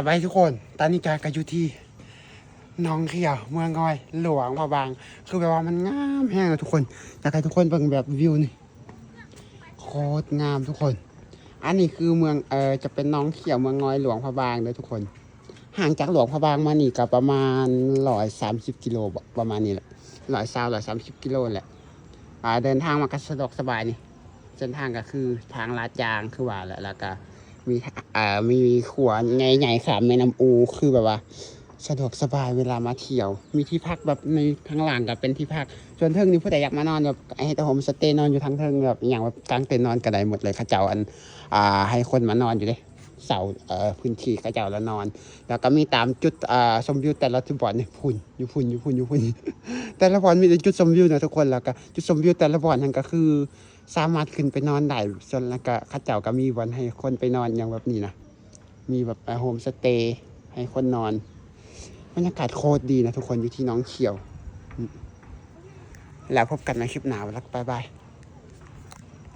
สบายทุกคนตอนนี้จอยก็อยู่ที่น้องเขียวเมืองงอยหลวงพระบางคือแบบว่ามันงามแห้งเลยทุกคนอยากให้ทุกคนเบิ่งแบบวิวนี่โคตรงามทุกคนอันนี้คือเมืองจะเป็นน้องเขียวเมืองงอยหลวงพระบางเลยทุกคนห่างจากหลวงพระบางมานี่ก็ประมาณ130กิโลประมาณนี้แหละ130กิโลแหละเดินทางมาก็สะดวกสบายนี่เส้นทางก็คือทางลาดยางคือว่าแหละแล้วก็มีขวานใหญ่ๆขามแม่น้ำอูคือแบบว่าสะดวกสบายเวลามาเที่ยวมีที่พักแบบในข้างหลังกับเป็นที่พักส่วนเทิงนี่ผู้ใดอยากมานอนแบบให้แต่โฮมสเตย์นอนอยู่ทั้งเทิงแบบอย่างแบบกลางเต็นท์นอนก็ได้หมดเลยเขาเจ้าให้คนมานอนอยู่เลยเสาพื้นที่เขาเจ้าละนอนแล้วก็มีตามจุดชมวิวแต่ละจุดบ่อนนี่พุ่นแต่ละบ่อนมีแต่จุดชมวิวนะทุกคนแล้วก็จุดชมวิวแต่ละบ่อนนั่นก็คือสามารถขึ้นไปนอนได้ส่วนแล้วก็ข้าเจ้าก็มีวันให้คนไปนอนอย่างแบบนี้นะมีแบบโฮมสเตย์ให้คนนอนบรรยากาศโคตรดีนะทุกคนอยู่ที่น้องเขียวแล้วพบกันในคลิปหน้าแล้วบ๊ายบาย